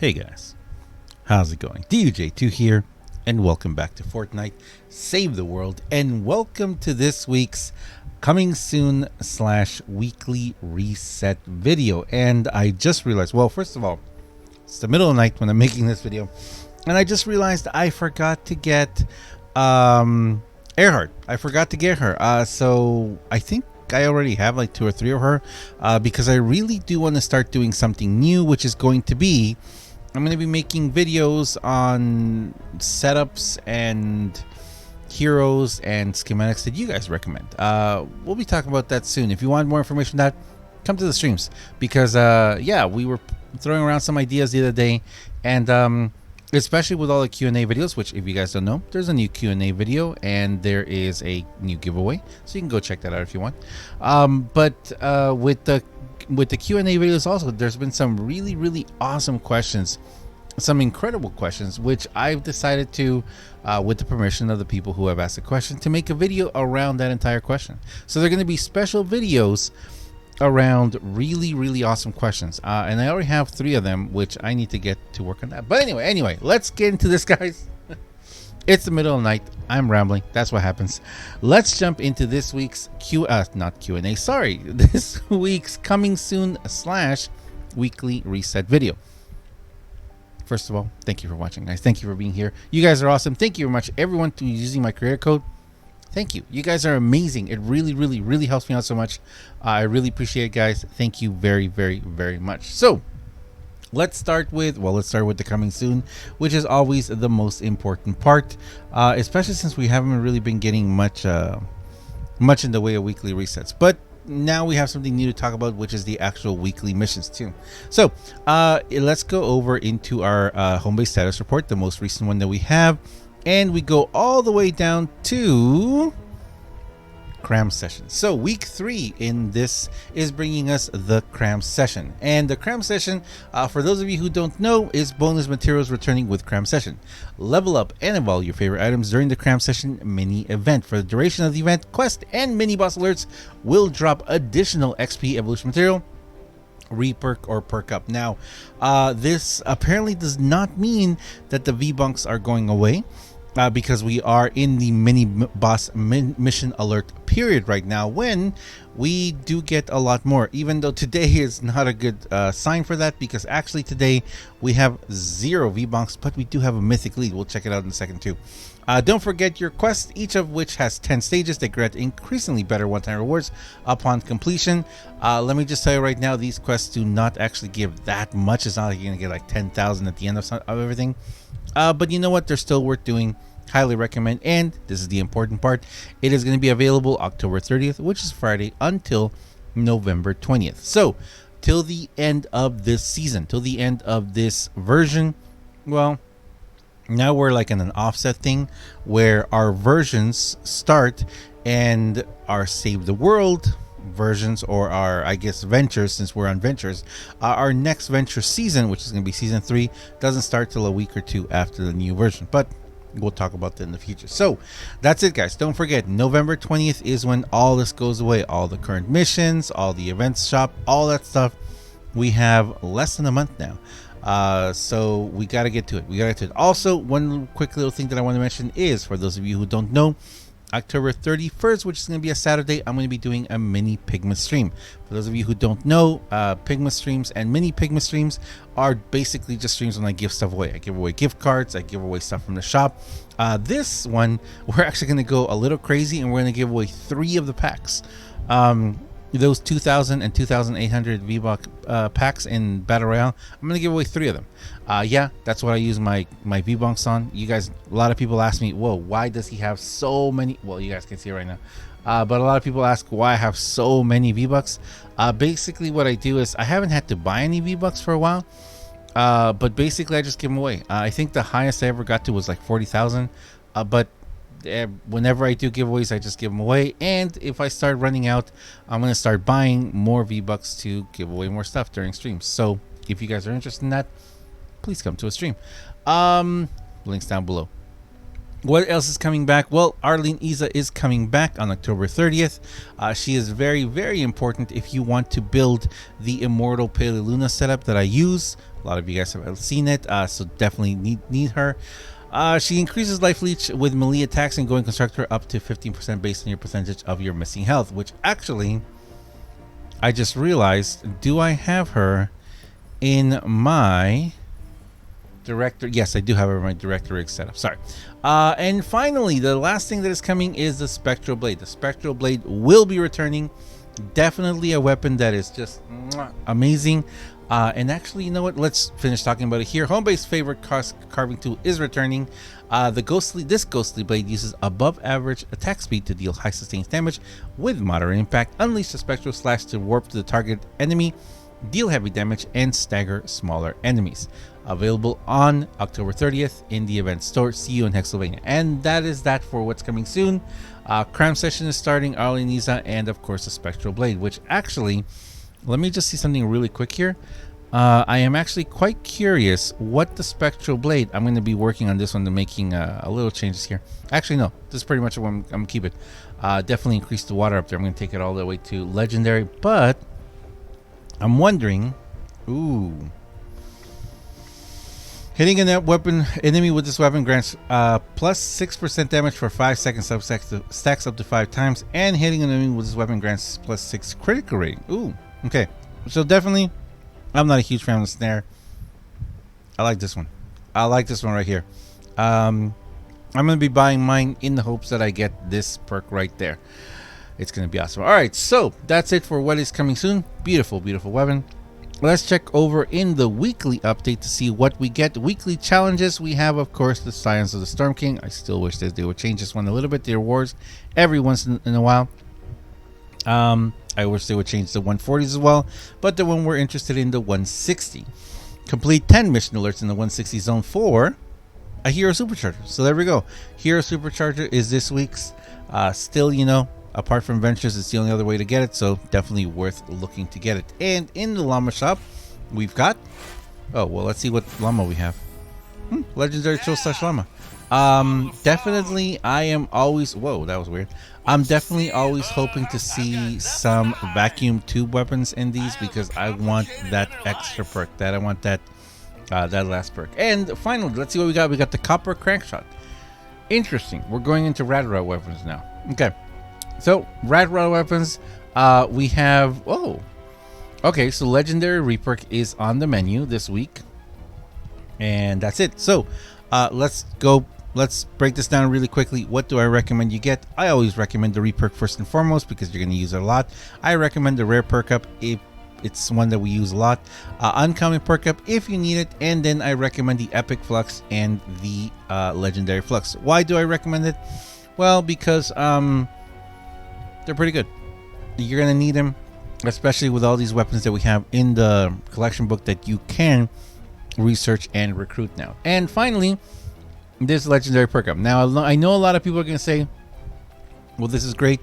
Hey guys, how's it going? DUJ2 here, and welcome back to Fortnite Save the World, and welcome to this week's coming soon / weekly reset video. And I just realized, well, first of all, it's the middle of the night when I'm making this video, and I just realized I forgot to get Earhart. I forgot to get her. So I think I already have like 2 or 3 of her, because I really do want to start doing something new, which is going to be I'm going to be making videos on setups and heroes and schematics that you guys recommend. We'll be talking about that soon. If you want more information on that, come to the streams, because yeah, we were throwing around some ideas the other day, and especially with all the Q&A videos, which if you guys don't know, there's a new Q&A video and there is a new giveaway, so you can go check that out if you want. But with the Q&A videos also, there's been some really awesome questions, some incredible questions, which I've decided to, with the permission of the people who have asked the question, to make a video around that entire question. So they're going to be special videos around really awesome questions, and I already have 3 of them, which I need to get to work on that. But anyway, let's get into this, guys. It's the middle of the night. I'm rambling. That's what happens. Let's jump into this week's not Q&A. Sorry, this week's coming soon / weekly reset video. First of all, thank you for watching, guys. Thank you for being here. You guys are awesome. Thank you very much, everyone, who's using my creator code. Thank you. You guys are amazing. It really helps me out so much. I really appreciate it, guys. Thank you very much. So let's start with the coming soon, which is always the most important part, especially since we haven't really been getting much in the way of weekly resets. But now we have something new to talk about, which is the actual weekly missions too. So let's go over into our Homebase status report, the most recent one that we have, and we go all the way down to Cram session. So week 3 in this is bringing us the Cram session, and the Cram session, for those of you who don't know, is bonus materials returning with Cram session. Level up and evolve your favorite items during the Cram session mini event. For the duration of the event, quest and mini boss alerts will drop additional XP evolution material, reperk or perk up. Now this apparently does not mean that the V-bunks are going away, because we are in the mini boss mission alert period right now, when we do get a lot more, even though today is not a good sign for that, because actually today we have 0 V-bunks, but we do have a mythic lead. We'll check it out in a second too. Don't forget your quests, each of which has 10 stages that grant increasingly better one-time rewards upon completion. Let me just tell you right now, these quests do not actually give that much. It's not like you're gonna get like 10,000 at the end of everything. But you know what? They're still worth doing. Highly recommend. And this is the important part. It is going to be available October 30th, which is Friday, until November 20th. So till the end of this season, till the end of this version. Well, now we're like in an offset thing where our versions start, and our Save the World versions, or our, I guess, ventures, since we're on ventures, our next venture season, which is going to be season 3, doesn't start till a week or 2 after the new version, but we'll talk about that in the future. So that's it, guys. Don't forget, November 20th is when all this goes away, all the current missions, all the events shop, all that stuff. We have less than a month now, so we got to get to it. Also, one quick little thing that I want to mention is, for those of you who don't know, October 31st, which is going to be a Saturday, I'm going to be doing a mini Pigma stream. For those of you who don't know, Pigma streams and mini Pigma streams are basically just streams when I give stuff away. I give away gift cards, I give away stuff from the shop. This one, we're actually going to go a little crazy, and we're going to give away 3 of the packs. Those 2,000 and 2,800 V-Buck packs in Battle Royale, I'm going to give away 3 of them. Yeah, that's what I use my V-Bunks on. You guys, a lot of people ask me, whoa, why does he have so many? Well, you guys can see it right now. But a lot of people ask why I have so many V-Bucks. Basically what I do is, I haven't had to buy any V-Bucks for a while. But basically I just give them away. I think the highest I ever got to was like 40,000. But whenever I do giveaways, I just give them away. And if I start running out, I'm going to start buying more V-Bucks to give away more stuff during streams. So if you guys are interested in that, please come to a stream. Links down below. What else is coming back? Well, Arleen Izza is coming back on October 30th. She is very important if you want to build the Immortal Paleluna setup that I use. A lot of you guys have seen it, so definitely need her. She increases life leech with melee attacks and going constructor up to 15% based on your percentage of your missing health, which actually I just realized, do I have her in my director? Yes, I do have her in my director rig setup. Sorry. And finally, the last thing that is coming is the Spectral Blade. The Spectral Blade will be returning. Definitely a weapon that is just amazing. And actually, you know what? Let's finish talking about it here. Homebase favorite carving tool is returning. This ghostly blade uses above average attack speed to deal high sustained damage with moderate impact. Unleash the spectral slash to warp to the target enemy, deal heavy damage, and stagger smaller enemies. Available on October 30th in the event store. See you in Hexylvania. And that is that for what's coming soon. Cram session is starting. Arleen, Izza, and of course the Spectral Blade, which actually, let me just see something really quick here. I am actually quite curious what the Spectral Blade. I'm going to be working on this one, to making a little changes here. Actually, no, this is pretty much what I'm going to keep it. Definitely increase the water up there. I'm going to take it all the way to legendary, but I'm wondering, ooh, hitting a net weapon enemy with this weapon grants plus 6% damage for 5 seconds, stacks up to 5 times, and hitting an enemy with this weapon grants plus 6 critical rating. Ooh, okay, so definitely, I'm not a huge fan of the snare. I like this one. I like this one right here. I'm going to be buying mine in the hopes that I get this perk right there. It's going to be awesome. All right, so that's it for what is coming soon. Beautiful, beautiful weapon. Let's check over in the weekly update to see what we get. Weekly challenges. We have, of course, the Scions of the Storm King. I still wish that they would change this one a little bit. Their rewards every once in a while. I wish they would change the 140s as well, but the one we're interested in, the 160. Complete 10 mission alerts in the 160 zone for a Hero Supercharger. So there we go. Hero Supercharger is this week's. Still, you know, apart from Ventures, it's the only other way to get it, so definitely worth looking to get it. And in the llama shop, we've got, oh, well, let's see what llama we have. Legendary Chill / llama. Definitely, I am always, whoa, that was weird. I'm definitely always hoping to see some vacuum tube weapons in these, because I want that extra perk. I want that that last perk. And finally, let's see what we got. We got the copper crankshot. Interesting. We're going into rad rod weapons now. Okay, so rad rod weapons. We have, oh, okay. So legendary reperk is on the menu this week, and that's it. So let's go. Let's break this down really quickly. What do I recommend you get? I always recommend the reperk first and foremost, because you're going to use it a lot. I recommend the rare Perk-Up if it's one that we use a lot. Uncommon Perk-Up if you need it. And then I recommend the Epic Flux and the Legendary Flux. Why do I recommend it? Well, because they're pretty good. You're going to need them, especially with all these weapons that we have in the collection book that you can research and recruit now. And finally, this legendary Perk-Up. Now, I know a lot of people are going to say, well, this is great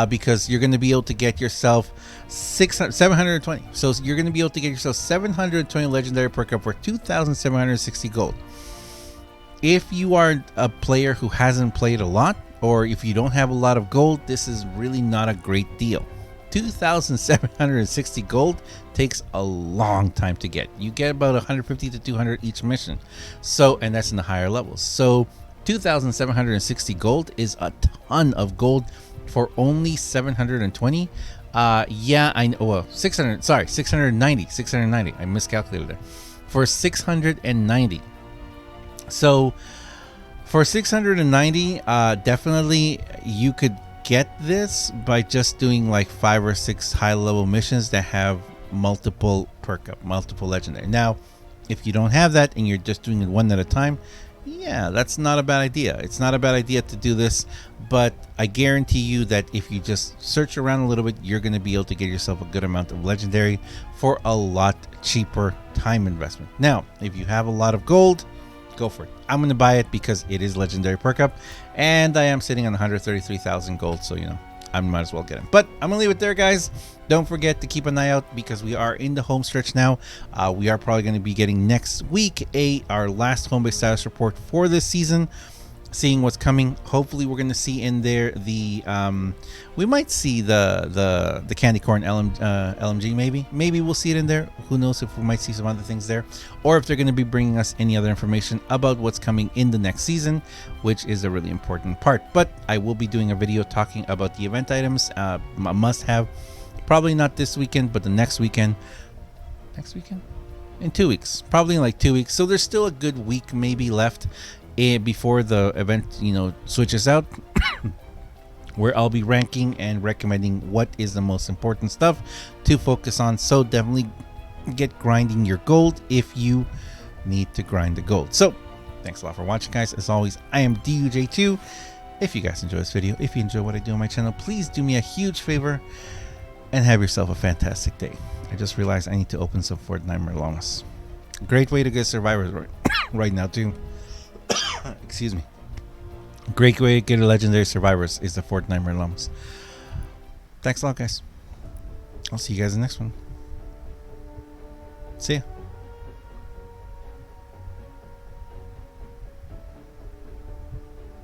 because you're going to be able to get yourself 720. So you're going to be able to get yourself 720 legendary Perk-Up for 2,760 gold. If you are a player who hasn't played a lot, or if you don't have a lot of gold, this is really not a great deal. 2,760 gold takes a long time to get. You get about 150 to 200 each mission. So, and that's in the higher levels. So 2,760 gold is a ton of gold for only 720. Yeah, I know. Well, 690. I miscalculated there. For 690. So for 690, definitely you could get this by just doing like 5 or 6 high level missions that have multiple Perk-Up, multiple legendary. Now, if you don't have that and you're just doing it one at a time, yeah, that's not a bad idea. It's not a bad idea to do this, but I guarantee you that if you just search around a little bit, you're going to be able to get yourself a good amount of legendary for a lot cheaper time investment. Now, if you have a lot of gold, go for it. I'm going to buy it because it is legendary Perk-Up, and I am sitting on 133,000 gold, so you know, I might as well get it. But I'm going to leave it there, guys. Don't forget to keep an eye out because we are in the home stretch now. We are probably going to be getting next week our last home base status report for this season. seeing what's coming. Hopefully we're gonna see in there the we might see the candy corn LMG. Maybe we'll see it in there. Who knows if we might see some other things there, or if they're going to be bringing us any other information about what's coming in the next season, which is a really important part. But I will be doing a video talking about the event items, a must have. Probably not this weekend, but the next weekend. In 2 weeks, probably in like 2 weeks. So there's still a good week maybe left before the event, switches out, where I'll be ranking and recommending what is the most important stuff to focus on. So definitely get grinding your gold if you need to grind the gold. So thanks a lot for watching, guys. As always, I am DUJ2. If you guys enjoy this video, if you enjoy what I do on my channel, please do me a huge favor and have yourself a fantastic day. I just realized I need to open some Fortnite Merlongs. Great way to get survivors right now too. Excuse me. Great way to get a legendary survivors is the Fortnite Merlongs. Thanks a lot, guys. I'll see you guys in the next one. See ya.